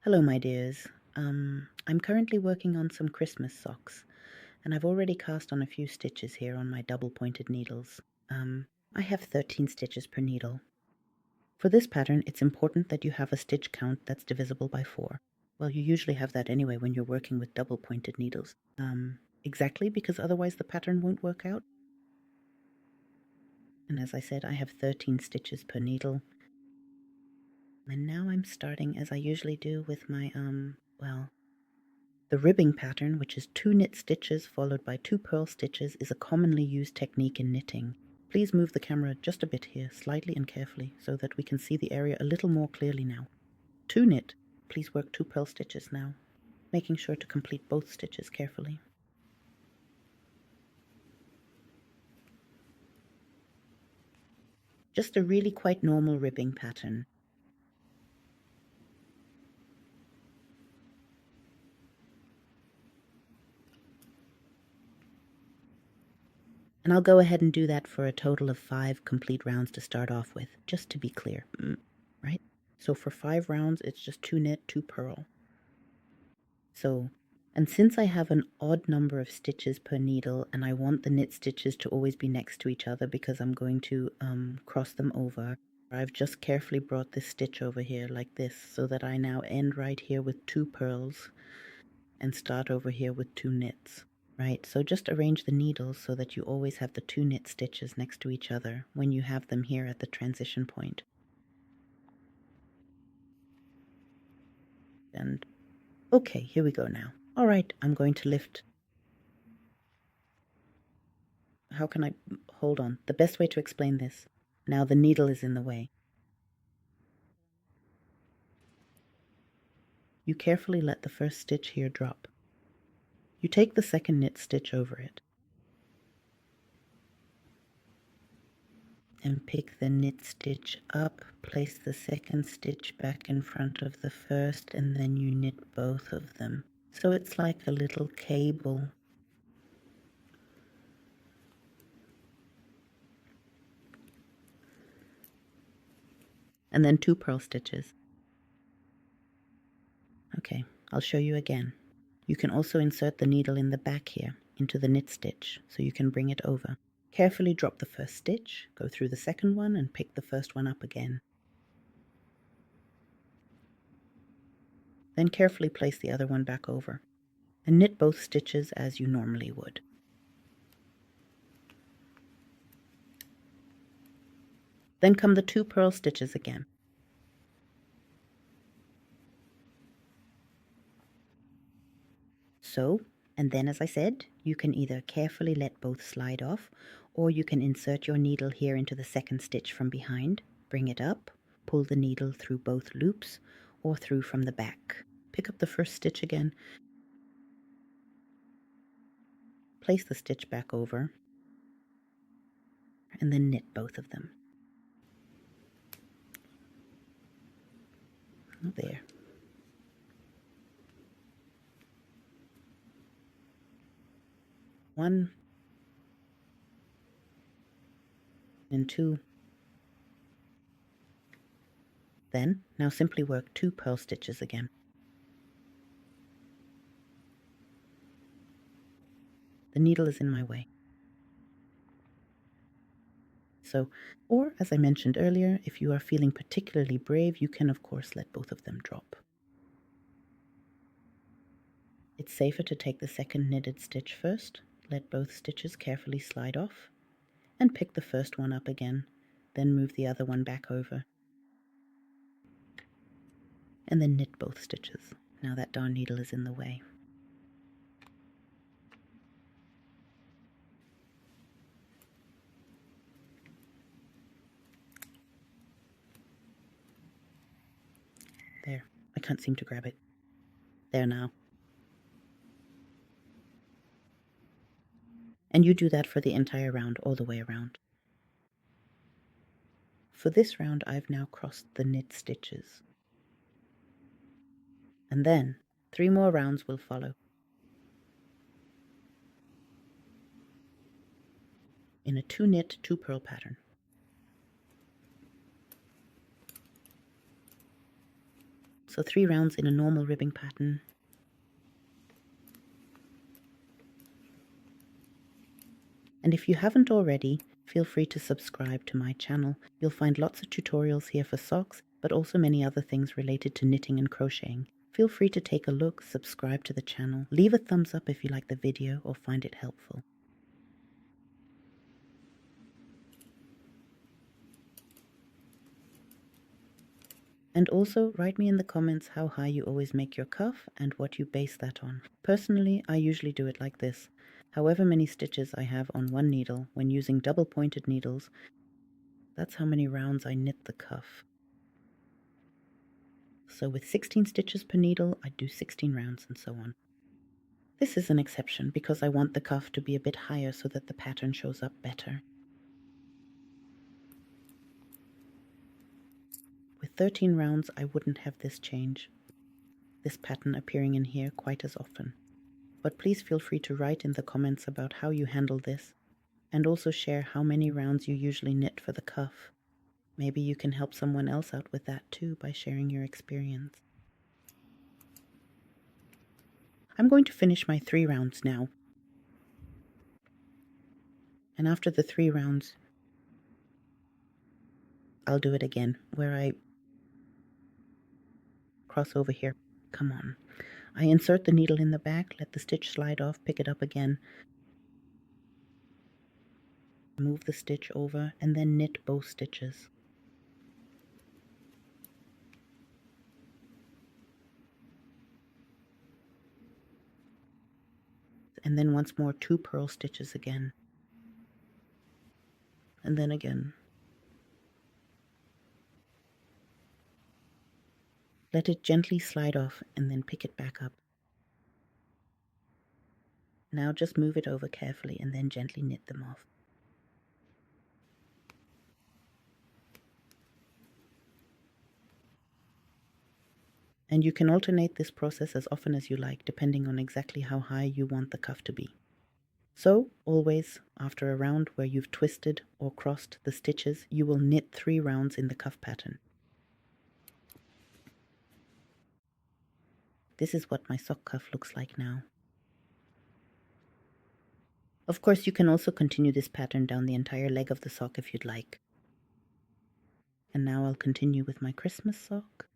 Hello, my dears. I'm currently working on some Christmas socks, and I've already cast on a few stitches here on my double-pointed needles. I have 13 stitches per needle. For this pattern, it's important that you have a stitch count that's divisible by 4. Well, you usually have that anyway when you're working with double-pointed needles. Exactly, because otherwise the pattern won't work out. And as I said, I have 13 stitches per needle. And now I'm starting, as I usually do, with my, the ribbing pattern, which is 2 knit stitches followed by 2 purl stitches, is a commonly used technique in knitting. Please move the camera just a bit here, slightly and carefully, so that we can see the area a little more clearly now. 2 knit, please work 2 purl stitches now, making sure to complete both stitches carefully. Just a really quite normal ribbing pattern. And I'll go ahead and do that for a total of 5 complete rounds to start off with, just to be clear, right? So for 5 rounds, it's just 2 knit, 2 purl. So, and since I have an odd number of stitches per needle and I want the knit stitches to always be next to each other because I'm going to cross them over, I've just carefully brought this stitch over here like this so that I now end right here with 2 purls and start over here with 2 knits. Right, so just arrange the needles so that you always have the 2 knit stitches next to each other when you have them here at the transition point. And okay, here we go now. All right, I'm going to lift. How can I hold on? The best way to explain this. Now the needle is in the way. You carefully let the first stitch here drop. You take the second knit stitch over it and pick the knit stitch up, place the second stitch back in front of the first, and then you knit both of them. So it's like a little cable. And then 2 purl stitches. Okay, I'll show you again. You can also insert the needle in the back here into the knit stitch so you can bring it over. Carefully drop the first stitch, go through the second one and pick the first one up again. Then carefully place the other one back over and knit both stitches as you normally would. Then come the 2 purl stitches again. So, and then as I said, you can either carefully let both slide off, or you can insert your needle here into the second stitch from behind, bring it up, pull the needle through both loops, or through from the back. Pick up the first stitch again, place the stitch back over, and then knit both of them. There. One and 2. Then, now simply work 2 purl stitches again. The needle is in my way. So, or as I mentioned earlier, if you are feeling particularly brave, you can of course let both of them drop. It's safer to take the second knitted stitch first, let both stitches carefully slide off, and pick the first one up again, then move the other one back over, and then knit both stitches. Now that darn needle is in the way. There, I can't seem to grab it. There now. And you do that for the entire round, all the way around. For this round, I've now crossed the knit stitches. And then 3 more rounds will follow. In a 2 knit, 2 purl pattern. So So 3 rounds in a normal ribbing pattern. And if you haven't already, feel free to subscribe to my channel. You'll find lots of tutorials here for socks, but also many other things related to knitting and crocheting. Feel free to take a look, subscribe to the channel, leave a thumbs up if you like the video or find it helpful. And also write me in the comments how high you always make your cuff and what you base that on. Personally, I usually do it like this. However many stitches I have on one needle when using double pointed needles, that's how many rounds I knit the cuff. So with 16 stitches per needle, I do 16 rounds and so on. This is an exception because I want the cuff to be a bit higher so that the pattern shows up better. With 13 rounds, I wouldn't have this change, this pattern appearing in here quite as often. But please feel free to write in the comments about how you handle this, and also share how many rounds you usually knit for the cuff. Maybe you can help someone else out with that too by sharing your experience. I'm going to finish my 3 rounds now. And after the 3 rounds, I'll do it again, where I cross over here. Come on. I insert the needle in the back, let the stitch slide off, pick it up again, move the stitch over, and then knit both stitches. And then once more 2 purl stitches again. And then again. Let it gently slide off and then pick it back up. Now just move it over carefully and then gently knit them off. And you can alternate this process as often as you like, depending on exactly how high you want the cuff to be. So, always, after a round where you've twisted or crossed the stitches, you will knit 3 rounds in the cuff pattern. This is what my sock cuff looks like now. Of course, you can also continue this pattern down the entire leg of the sock if you'd like. And now I'll continue with my Christmas sock.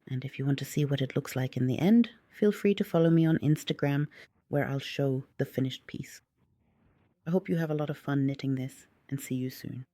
And if you want to see what it looks like in the end, feel free to follow me on Instagram, where I'll show the finished piece. I hope you have a lot of fun knitting this, and see you soon.